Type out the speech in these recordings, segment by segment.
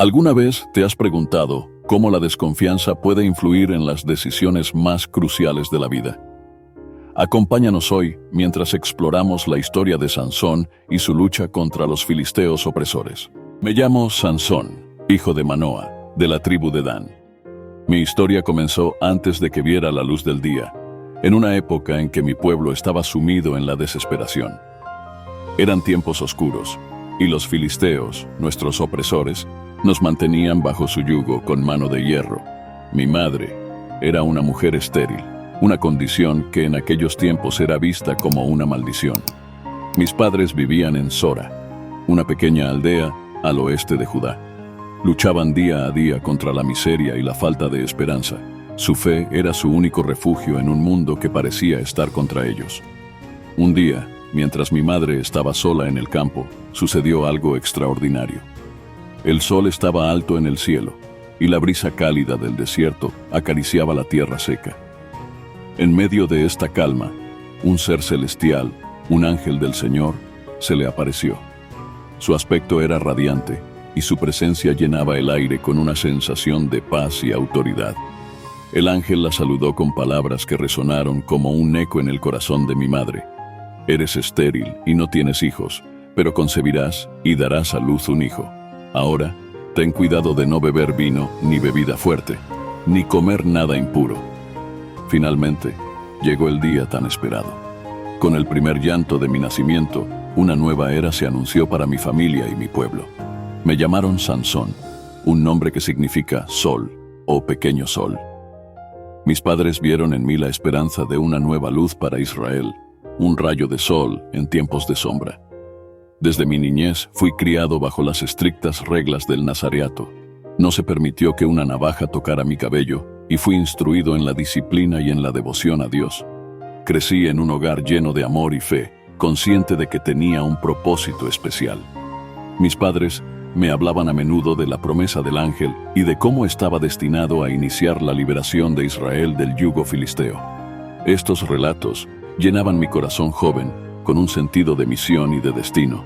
¿Alguna vez te has preguntado cómo la desconfianza puede influir en las decisiones más cruciales de la vida? Acompáñanos hoy mientras exploramos la historia de Sansón y su lucha contra los filisteos opresores. Me llamo Sansón, hijo de Manoa, de la tribu de Dan. Mi historia comenzó antes de que viera la luz del día, en una época en que mi pueblo estaba sumido en la desesperación. Eran tiempos oscuros, y los filisteos, nuestros opresores, nos mantenían bajo su yugo con mano de hierro. Mi madre era una mujer estéril, una condición que en aquellos tiempos era vista como una maldición. Mis padres vivían en Sora, una pequeña aldea al oeste de Judá. Luchaban día a día contra la miseria y la falta de esperanza. Su fe era su único refugio en un mundo que parecía estar contra ellos. Un día, mientras mi madre estaba sola en el campo, sucedió algo extraordinario. El sol estaba alto en el cielo, y la brisa cálida del desierto acariciaba la tierra seca. En medio de esta calma, un ser celestial, un ángel del Señor, se le apareció. Su aspecto era radiante, y su presencia llenaba el aire con una sensación de paz y autoridad. El ángel la saludó con palabras que resonaron como un eco en el corazón de mi madre. Eres estéril y no tienes hijos, pero concebirás y darás a luz un hijo. Ahora, ten cuidado de no beber vino ni bebida fuerte, ni comer nada impuro. Finalmente, llegó el día tan esperado. Con el primer llanto de mi nacimiento, una nueva era se anunció para mi familia y mi pueblo. Me llamaron Sansón, un nombre que significa sol o pequeño sol. Mis padres vieron en mí la esperanza de una nueva luz para Israel, un rayo de sol en tiempos de sombra. Desde mi niñez fui criado bajo las estrictas reglas del nazareato. No se permitió que una navaja tocara mi cabello y fui instruido en la disciplina y en la devoción a Dios. Crecí en un hogar lleno de amor y fe, consciente de que tenía un propósito especial. Mis padres me hablaban a menudo de la promesa del ángel y de cómo estaba destinado a iniciar la liberación de Israel del yugo filisteo. Estos relatos llenaban mi corazón joven con un sentido de misión y de destino.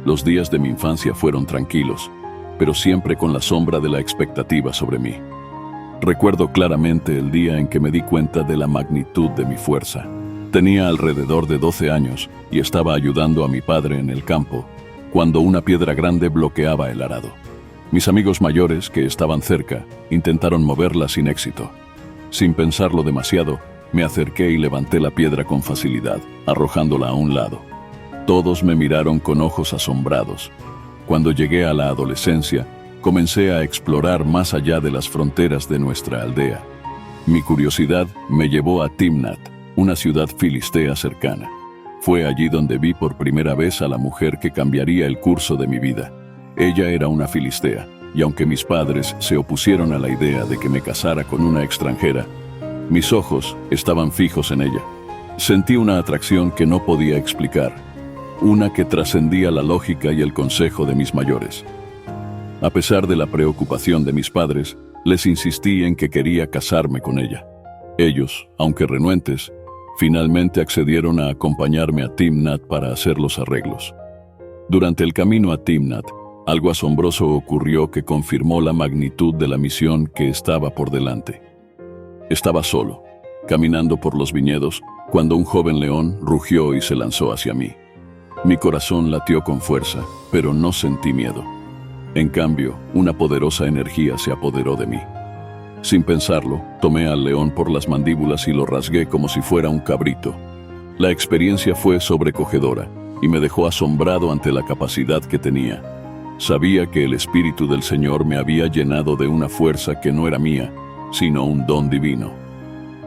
Los días de mi infancia fueron tranquilos, pero siempre con la sombra de la expectativa sobre mí. Recuerdo claramente el día en que me di cuenta de la magnitud de mi fuerza. Tenía alrededor de 12 años y estaba ayudando a mi padre en el campo, cuando una piedra grande bloqueaba el arado. Mis amigos mayores, que estaban cerca, intentaron moverla sin éxito. Sin pensarlo demasiado, me acerqué y levanté la piedra con facilidad, arrojándola a un lado. Todos me miraron con ojos asombrados. Cuando llegué a la adolescencia, comencé a explorar más allá de las fronteras de nuestra aldea. Mi curiosidad me llevó a Timnat, una ciudad filistea cercana. Fue allí donde vi por primera vez a la mujer que cambiaría el curso de mi vida. Ella era una filistea, y aunque mis padres se opusieron a la idea de que me casara con una extranjera, mis ojos estaban fijos en ella. Sentí una atracción que no podía explicar, una que trascendía la lógica y el consejo de mis mayores. A pesar de la preocupación de mis padres, les insistí en que quería casarme con ella. Ellos, aunque renuentes, finalmente accedieron a acompañarme a Timnat para hacer los arreglos. Durante el camino a Timnat, algo asombroso ocurrió que confirmó la magnitud de la misión que estaba por delante. Estaba solo, caminando por los viñedos, cuando un joven león rugió y se lanzó hacia mí. Mi corazón latió con fuerza, pero no sentí miedo. En cambio, una poderosa energía se apoderó de mí. Sin pensarlo, tomé al león por las mandíbulas y lo rasgué como si fuera un cabrito. La experiencia fue sobrecogedora y me dejó asombrado ante la capacidad que tenía. Sabía que el Espíritu del Señor me había llenado de una fuerza que no era mía, sino un don divino.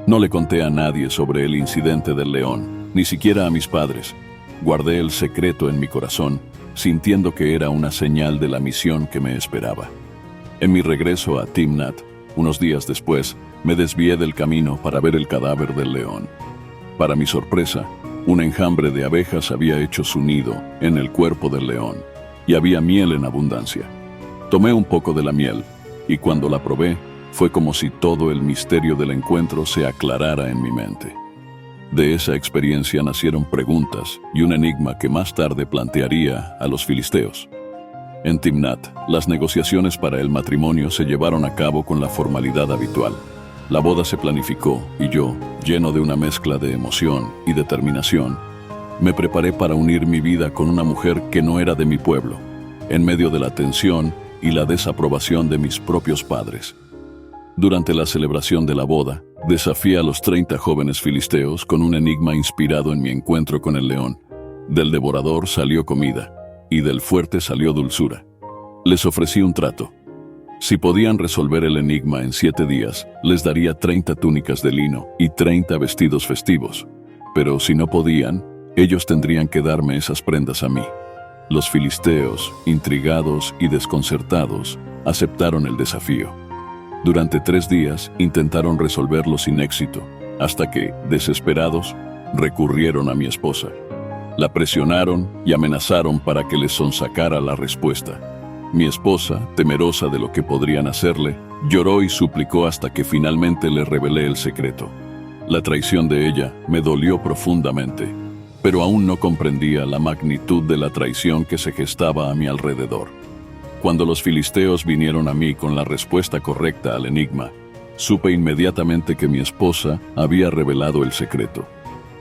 No le conté a nadie sobre el incidente del león, ni siquiera a mis padres. Guardé el secreto en mi corazón, sintiendo que era una señal de la misión que me esperaba. En mi regreso a Timnat, unos días después, me desvié del camino para ver el cadáver del león. Para mi sorpresa, un enjambre de abejas había hecho su nido en el cuerpo del león, y había miel en abundancia. Tomé un poco de la miel, y cuando la probé, fue como si todo el misterio del encuentro se aclarara en mi mente. De esa experiencia nacieron preguntas y un enigma que más tarde plantearía a los filisteos. En Timnat, las negociaciones para el matrimonio se llevaron a cabo con la formalidad habitual. La boda se planificó y yo, lleno de una mezcla de emoción y determinación, me preparé para unir mi vida con una mujer que no era de mi pueblo, en medio de la tensión y la desaprobación de mis propios padres. Durante la celebración de la boda, desafié a los 30 jóvenes filisteos con un enigma inspirado en mi encuentro con el león. Del devorador salió comida, y del fuerte salió dulzura. Les ofrecí un trato. Si podían resolver el enigma en 7 días, les daría 30 túnicas de lino y 30 vestidos festivos. Pero si no podían, ellos tendrían que darme esas prendas a mí. Los filisteos, intrigados y desconcertados, aceptaron el desafío. Durante 3 días intentaron resolverlo sin éxito, hasta que, desesperados, recurrieron a mi esposa. La presionaron y amenazaron para que les sonsacara la respuesta. Mi esposa, temerosa de lo que podrían hacerle, lloró y suplicó hasta que finalmente le revelé el secreto. La traición de ella me dolió profundamente, pero aún no comprendía la magnitud de la traición que se gestaba a mi alrededor. Cuando los filisteos vinieron a mí con la respuesta correcta al enigma, supe inmediatamente que mi esposa había revelado el secreto.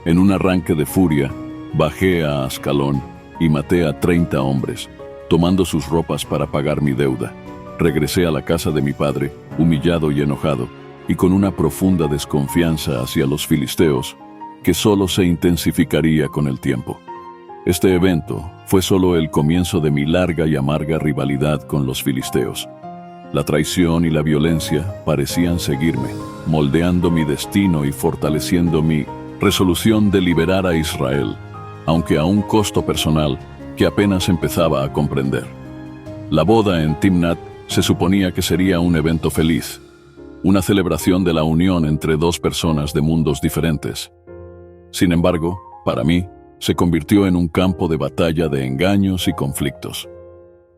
En un arranque de furia, bajé a Ascalón y maté a 30 hombres, tomando sus ropas para pagar mi deuda. Regresé a la casa de mi padre, humillado y enojado, y con una profunda desconfianza hacia los filisteos, que solo se intensificaría con el tiempo. Este evento fue solo el comienzo de mi larga y amarga rivalidad con los filisteos. La traición y la violencia parecían seguirme, moldeando mi destino y fortaleciendo mi resolución de liberar a Israel, aunque a un costo personal que apenas empezaba a comprender. La boda en Timnat se suponía que sería un evento feliz, una celebración de la unión entre 2 personas de mundos diferentes. Sin embargo, para mí, se convirtió en un campo de batalla de engaños y conflictos.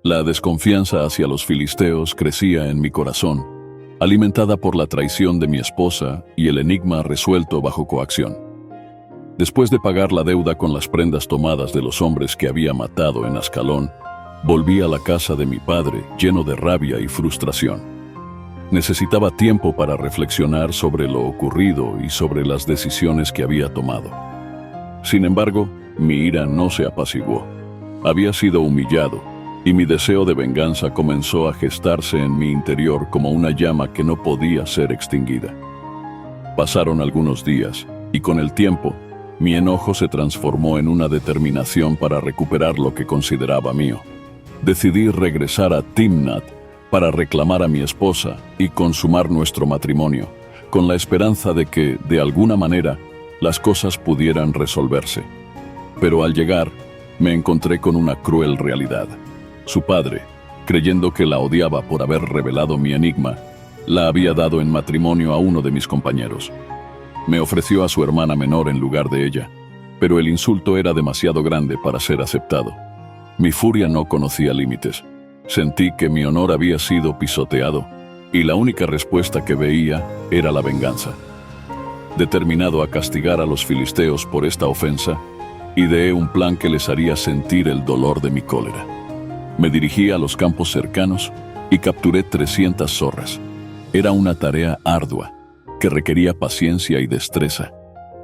La desconfianza hacia los filisteos crecía en mi corazón, alimentada por la traición de mi esposa y el enigma resuelto bajo coacción. Después de pagar la deuda con las prendas tomadas de los hombres que había matado en Ascalón, volví a la casa de mi padre lleno de rabia y frustración. Necesitaba tiempo para reflexionar sobre lo ocurrido y sobre las decisiones que había tomado. Sin embargo, mi ira no se apaciguó. Había sido humillado, y mi deseo de venganza comenzó a gestarse en mi interior como una llama que no podía ser extinguida. Pasaron algunos días, y con el tiempo, mi enojo se transformó en una determinación para recuperar lo que consideraba mío. Decidí regresar a Timnat para reclamar a mi esposa y consumar nuestro matrimonio, con la esperanza de que, de alguna manera, las cosas pudieran resolverse. Pero al llegar, me encontré con una cruel realidad. Su padre, creyendo que la odiaba por haber revelado mi enigma, la había dado en matrimonio a uno de mis compañeros. Me ofreció a su hermana menor en lugar de ella, pero el insulto era demasiado grande para ser aceptado. Mi furia no conocía límites. Sentí que mi honor había sido pisoteado, y la única respuesta que veía era la venganza. Determinado a castigar a los filisteos por esta ofensa, ideé un plan que les haría sentir el dolor de mi cólera. Me dirigí a los campos cercanos y capturé 300 zorras. Era una tarea ardua, que requería paciencia y destreza.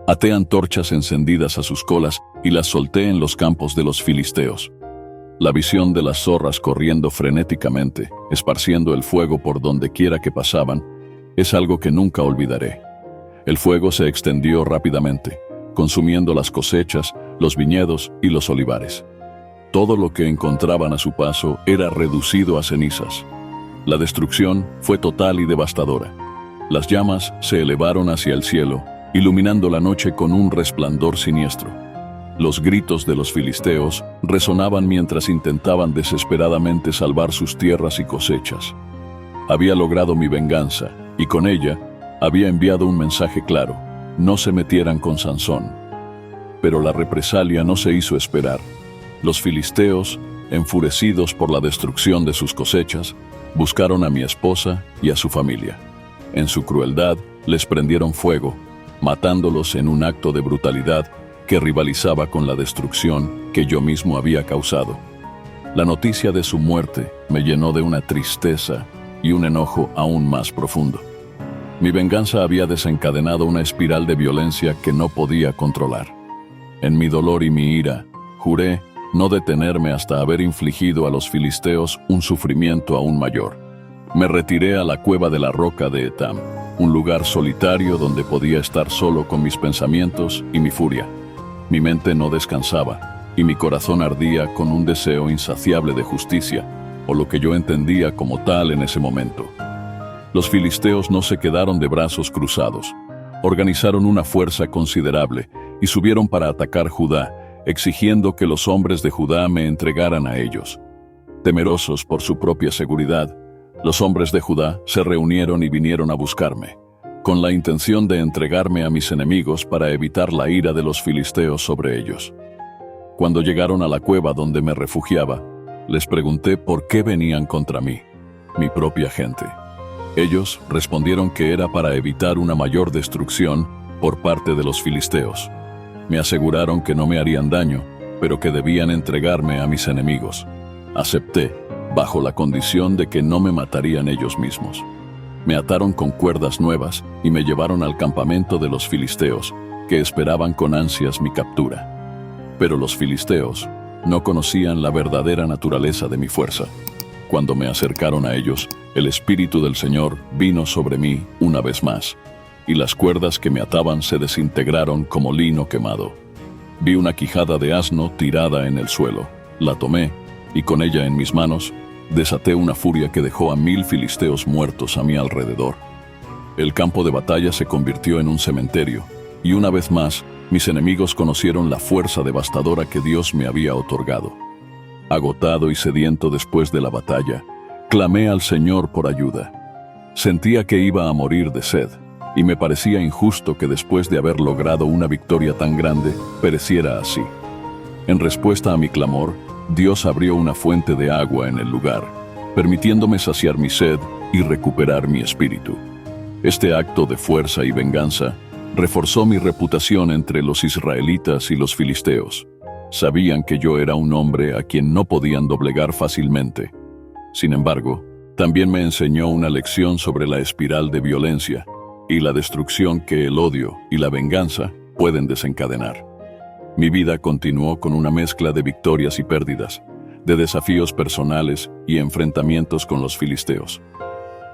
Até antorchas encendidas a sus colas y las solté en los campos de los filisteos. La visión de las zorras corriendo frenéticamente, esparciendo el fuego por donde quiera que pasaban, es algo que nunca olvidaré. El fuego se extendió rápidamente, consumiendo las cosechas, los viñedos y los olivares. Todo lo que encontraban a su paso era reducido a cenizas. La destrucción fue total y devastadora. Las llamas se elevaron hacia el cielo, iluminando la noche con un resplandor siniestro. Los gritos de los filisteos resonaban mientras intentaban desesperadamente salvar sus tierras y cosechas. Había logrado mi venganza, y con ella había enviado un mensaje claro: no se metieran con Sansón. Pero la represalia no se hizo esperar. Los filisteos, enfurecidos por la destrucción de sus cosechas, buscaron a mi esposa y a su familia. En su crueldad, les prendieron fuego, matándolos en un acto de brutalidad que rivalizaba con la destrucción que yo mismo había causado. La noticia de su muerte me llenó de una tristeza y un enojo aún más profundo. Mi venganza había desencadenado una espiral de violencia que no podía controlar. En mi dolor y mi ira, juré no detenerme hasta haber infligido a los filisteos un sufrimiento aún mayor. Me retiré a la cueva de la roca de Etam, un lugar solitario donde podía estar solo con mis pensamientos y mi furia. Mi mente no descansaba y mi corazón ardía con un deseo insaciable de justicia, o lo que yo entendía como tal en ese momento. Los filisteos no se quedaron de brazos cruzados. Organizaron una fuerza considerable y subieron para atacar Judá, exigiendo que los hombres de Judá me entregaran a ellos. Temerosos por su propia seguridad, los hombres de Judá se reunieron y vinieron a buscarme, con la intención de entregarme a mis enemigos para evitar la ira de los filisteos sobre ellos. Cuando llegaron a la cueva donde me refugiaba, les pregunté por qué venían contra mí, mi propia gente. Ellos respondieron que era para evitar una mayor destrucción por parte de los filisteos. Me aseguraron que no me harían daño, pero que debían entregarme a mis enemigos. Acepté, bajo la condición de que no me matarían ellos mismos. Me ataron con cuerdas nuevas y me llevaron al campamento de los filisteos, que esperaban con ansias mi captura. Pero los filisteos no conocían la verdadera naturaleza de mi fuerza. Cuando me acercaron a ellos, el Espíritu del Señor vino sobre mí una vez más, y las cuerdas que me ataban se desintegraron como lino quemado. Vi una quijada de asno tirada en el suelo, la tomé, y con ella en mis manos, desaté una furia que dejó a 1000 filisteos muertos a mi alrededor. El campo de batalla se convirtió en un cementerio, y una vez más, mis enemigos conocieron la fuerza devastadora que Dios me había otorgado. Agotado y sediento después de la batalla, clamé al Señor por ayuda. Sentía que iba a morir de sed, y me parecía injusto que después de haber logrado una victoria tan grande, pereciera así. En respuesta a mi clamor, Dios abrió una fuente de agua en el lugar, permitiéndome saciar mi sed y recuperar mi espíritu. Este acto de fuerza y venganza reforzó mi reputación entre los israelitas y los filisteos. Sabían que yo era un hombre a quien no podían doblegar fácilmente. Sin embargo, también me enseñó una lección sobre la espiral de violencia y la destrucción que el odio y la venganza pueden desencadenar. Mi vida continuó con una mezcla de victorias y pérdidas, de desafíos personales y enfrentamientos con los filisteos.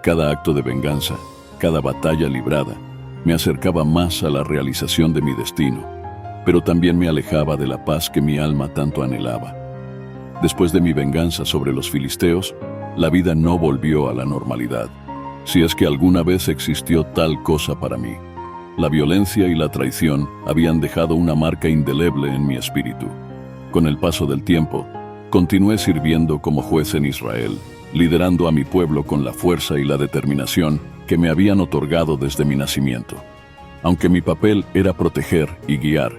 Cada acto de venganza, cada batalla librada, me acercaba más a la realización de mi destino, pero también me alejaba de la paz que mi alma tanto anhelaba. Después de mi venganza sobre los filisteos, la vida no volvió a la normalidad, si es que alguna vez existió tal cosa para mí. La violencia y la traición habían dejado una marca indeleble en mi espíritu. Con el paso del tiempo, continué sirviendo como juez en Israel, liderando a mi pueblo con la fuerza y la determinación que me habían otorgado desde mi nacimiento. Aunque mi papel era proteger y guiar,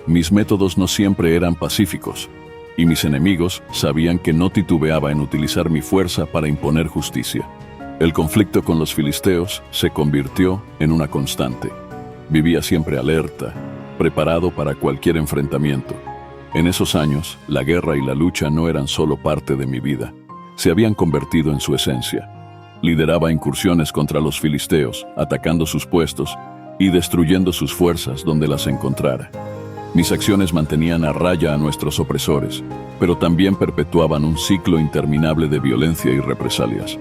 mis métodos no siempre eran pacíficos, y mis enemigos sabían que no titubeaba en utilizar mi fuerza para imponer justicia. El conflicto con los filisteos se convirtió en una constante. Vivía siempre alerta, preparado para cualquier enfrentamiento. En esos años, la guerra y la lucha no eran solo parte de mi vida, se habían convertido en su esencia. Lideraba incursiones contra los filisteos, atacando sus puestos y destruyendo sus fuerzas donde las encontrara. Mis acciones mantenían a raya a nuestros opresores, pero también perpetuaban un ciclo interminable de violencia y represalias.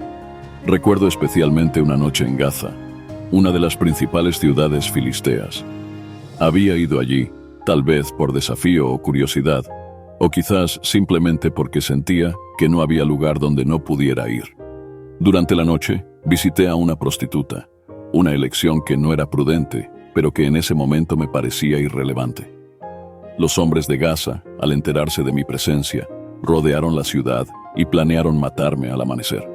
Recuerdo especialmente una noche en Gaza, una de las principales ciudades filisteas. Había ido allí, tal vez por desafío o curiosidad, o quizás simplemente porque sentía que no había lugar donde no pudiera ir. Durante la noche, visité a una prostituta, una elección que no era prudente, pero que en ese momento me parecía irrelevante. Los hombres de Gaza, al enterarse de mi presencia, rodearon la ciudad y planearon matarme al amanecer.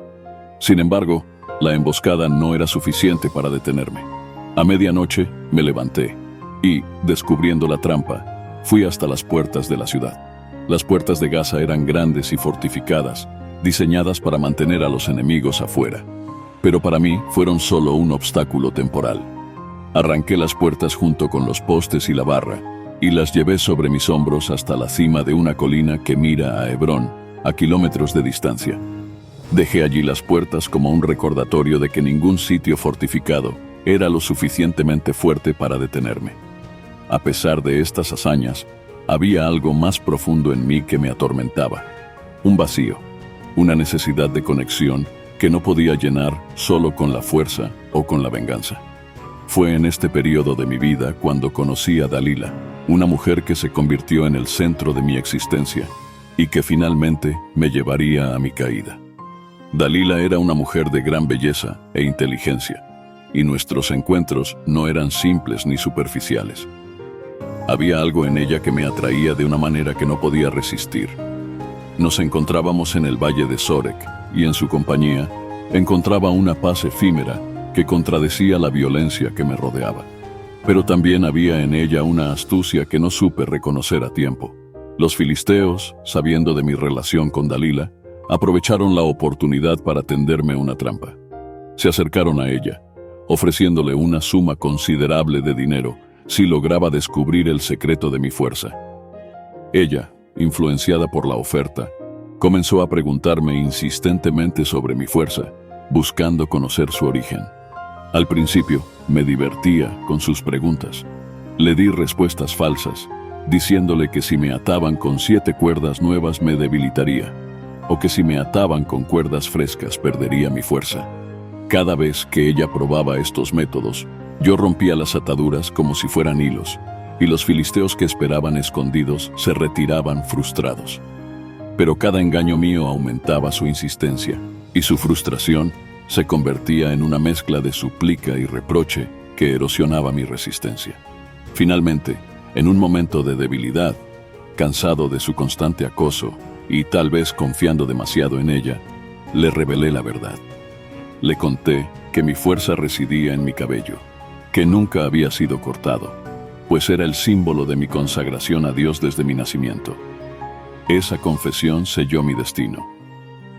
Sin embargo, la emboscada no era suficiente para detenerme. A medianoche me levanté y, descubriendo la trampa, fui hasta las puertas de la ciudad. Las puertas de Gaza eran grandes y fortificadas, diseñadas para mantener a los enemigos afuera. Pero para mí fueron solo un obstáculo temporal. Arranqué las puertas junto con los postes y la barra, y las llevé sobre mis hombros hasta la cima de una colina que mira a Hebrón, a kilómetros de distancia. Dejé allí las puertas como un recordatorio de que ningún sitio fortificado era lo suficientemente fuerte para detenerme. A pesar de estas hazañas, había algo más profundo en mí que me atormentaba. Un vacío, una necesidad de conexión que no podía llenar solo con la fuerza o con la venganza. Fue en este periodo de mi vida cuando conocí a Dalila, una mujer que se convirtió en el centro de mi existencia y que finalmente me llevaría a mi caída. Dalila era una mujer de gran belleza e inteligencia, y nuestros encuentros no eran simples ni superficiales. Había algo en ella que me atraía de una manera que no podía resistir. Nos encontrábamos en el valle de Sorek, y en su compañía encontraba una paz efímera que contradecía la violencia que me rodeaba. Pero también había en ella una astucia que no supe reconocer a tiempo. Los filisteos, sabiendo de mi relación con Dalila, aprovecharon la oportunidad para tenderme una trampa. Se acercaron a ella, ofreciéndole una suma considerable de dinero si lograba descubrir el secreto de mi fuerza. Ella, influenciada por la oferta, comenzó a preguntarme insistentemente sobre mi fuerza, buscando conocer su origen. Al principio, me divertía con sus preguntas. Le di respuestas falsas, diciéndole que si me ataban con 7 cuerdas nuevas me debilitaría, o que si me ataban con cuerdas frescas perdería mi fuerza. Cada vez que ella probaba estos métodos, yo rompía las ataduras como si fueran hilos, y los filisteos que esperaban escondidos se retiraban frustrados. Pero cada engaño mío aumentaba su insistencia, y su frustración se convertía en una mezcla de súplica y reproche que erosionaba mi resistencia. Finalmente, en un momento de debilidad, cansado de su constante acoso y tal vez confiando demasiado en ella, le revelé la verdad. Le conté que mi fuerza residía en mi cabello, que nunca había sido cortado, pues era el símbolo de mi consagración a Dios desde mi nacimiento. Esa confesión selló mi destino.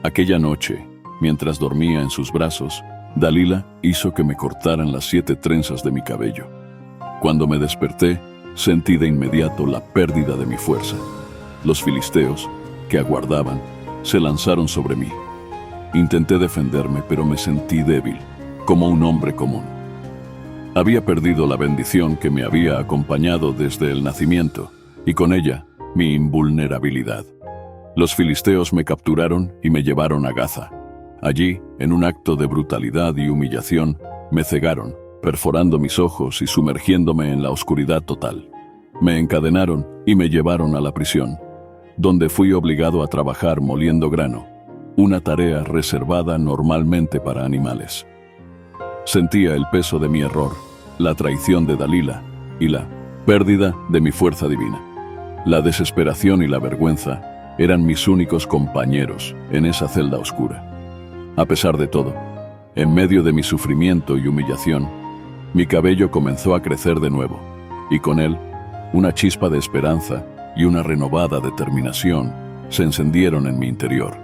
Aquella noche, mientras dormía en sus brazos, Dalila hizo que me cortaran las 7 trenzas de mi cabello. Cuando me desperté, sentí de inmediato la pérdida de mi fuerza. Los filisteos, que aguardaban, se lanzaron sobre mí. Intenté defenderme, pero me sentí débil, como un hombre común. Había perdido la bendición que me había acompañado desde el nacimiento, y con ella, mi invulnerabilidad. Los filisteos me capturaron y me llevaron a Gaza. Allí, en un acto de brutalidad y humillación, me cegaron, perforando mis ojos y sumergiéndome en la oscuridad total. Me encadenaron y me llevaron a la prisión, donde fui obligado a trabajar moliendo grano, una tarea reservada normalmente para animales. Sentía el peso de mi error, la traición de Dalila y la pérdida de mi fuerza divina. La desesperación y la vergüenza eran mis únicos compañeros en esa celda oscura. A pesar de todo, en medio de mi sufrimiento y humillación, mi cabello comenzó a crecer de nuevo, y con él, una chispa de esperanza y una renovada determinación se encendieron en mi interior.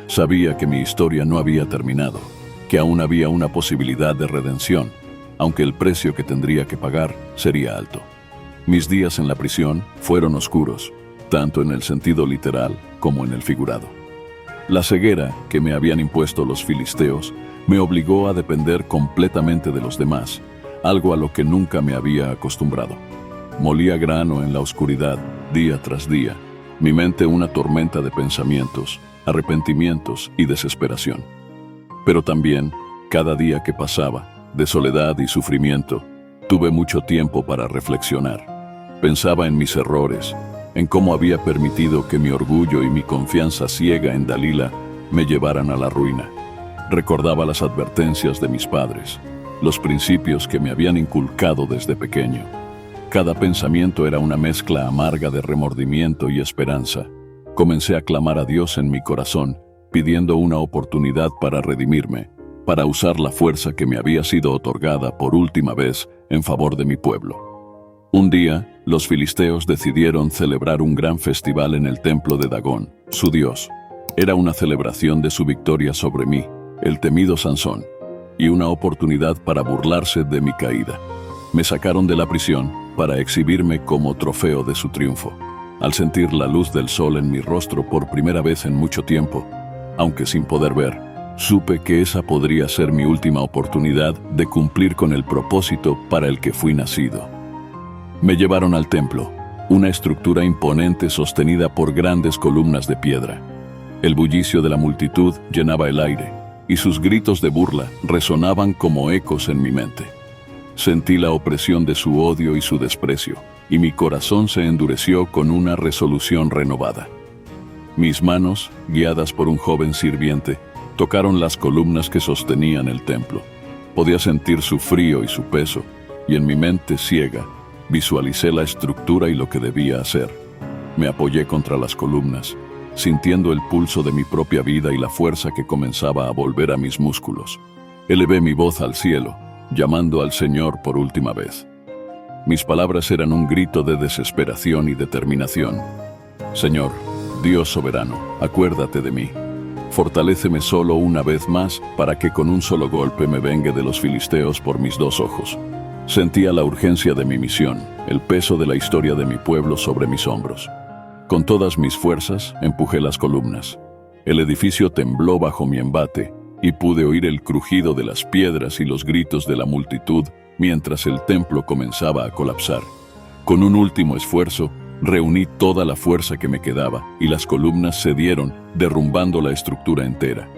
Sabía que mi historia no había terminado, que aún había una posibilidad de redención, aunque el precio que tendría que pagar sería alto. Mis días en la prisión fueron oscuros, tanto en el sentido literal como en el figurado. La ceguera que me habían impuesto los filisteos me obligó a depender completamente de los demás, algo a lo que nunca me había acostumbrado. Molía grano en la oscuridad, día tras día, mi mente una tormenta de pensamientos, arrepentimientos y desesperación. Pero también, cada día que pasaba, de soledad y sufrimiento, tuve mucho tiempo para reflexionar. Pensaba en mis errores, en cómo había permitido que mi orgullo y mi confianza ciega en Dalila me llevaran a la ruina. Recordaba las advertencias de mis padres, los principios que me habían inculcado desde pequeño. Cada pensamiento era una mezcla amarga de remordimiento y esperanza. Comencé a clamar a Dios en mi corazón, pidiendo una oportunidad para redimirme, para usar la fuerza que me había sido otorgada por última vez en favor de mi pueblo. Un día, los filisteos decidieron celebrar un gran festival en el templo de Dagón, su dios. Era una celebración de su victoria sobre mí, el temido Sansón, y una oportunidad para burlarse de mi caída. Me sacaron de la prisión para exhibirme como trofeo de su triunfo. Al sentir la luz del sol en mi rostro por primera vez en mucho tiempo, aunque sin poder ver, supe que esa podría ser mi última oportunidad de cumplir con el propósito para el que fui nacido. Me llevaron al templo, una estructura imponente sostenida por grandes columnas de piedra. El bullicio de la multitud llenaba el aire, y sus gritos de burla resonaban como ecos en mi mente. Sentí la opresión de su odio y su desprecio, y mi corazón se endureció con una resolución renovada. Mis manos, guiadas por un joven sirviente, tocaron las columnas que sostenían el templo. Podía sentir su frío y su peso, y en mi mente ciega, visualicé la estructura y lo que debía hacer. Me apoyé contra las columnas, sintiendo el pulso de mi propia vida y la fuerza que comenzaba a volver a mis músculos. Elevé mi voz al cielo, llamando al Señor por última vez. Mis palabras eran un grito de desesperación y determinación. Señor, Dios soberano, acuérdate de mí. Fortaléceme solo una vez más para que con un solo golpe me vengue de los filisteos por mis 2 ojos. Sentía la urgencia de mi misión, el peso de la historia de mi pueblo sobre mis hombros. Con todas mis fuerzas empujé las columnas. El edificio tembló bajo mi embate y pude oír el crujido de las piedras y los gritos de la multitud mientras el templo comenzaba a colapsar. Con un último esfuerzo, reuní toda la fuerza que me quedaba y las columnas cedieron, derrumbando la estructura entera.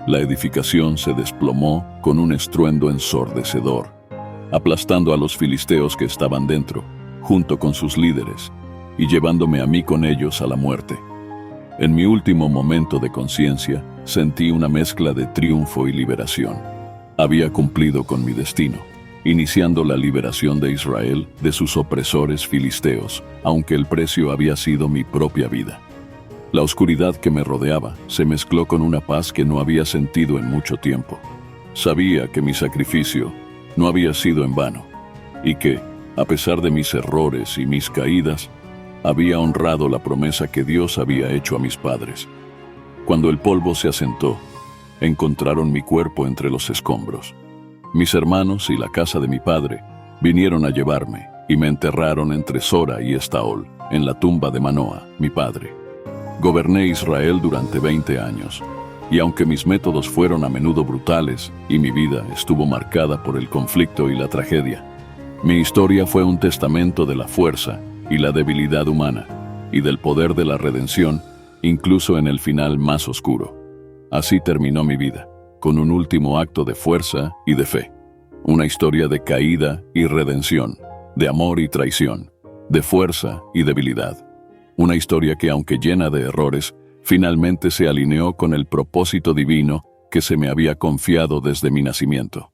La edificación se desplomó con un estruendo ensordecedor, aplastando a los filisteos que estaban dentro, junto con sus líderes, y llevándome a mí con ellos a la muerte. En mi último momento de conciencia, sentí una mezcla de triunfo y liberación. Había cumplido con mi destino, iniciando la liberación de Israel de sus opresores filisteos, aunque el precio había sido mi propia vida. La oscuridad que me rodeaba se mezcló con una paz que no había sentido en mucho tiempo. Sabía que mi sacrificio no había sido en vano, y que, a pesar de mis errores y mis caídas, había honrado la promesa que Dios había hecho a mis padres. Cuando el polvo se asentó, encontraron mi cuerpo entre los escombros. Mis hermanos y la casa de mi padre vinieron a llevarme y me enterraron entre Sora y Estaol, en la tumba de Manoa, mi padre. Goberné Israel durante 20 años, y aunque mis métodos fueron a menudo brutales y mi vida estuvo marcada por el conflicto y la tragedia, mi historia fue un testamento de la fuerza y la debilidad humana, y del poder de la redención, incluso en el final más oscuro. Así terminó mi vida, con un último acto de fuerza y de fe. Una historia de caída y redención, de amor y traición, de fuerza y debilidad. Una historia que, aunque llena de errores, finalmente se alineó con el propósito divino que se me había confiado desde mi nacimiento.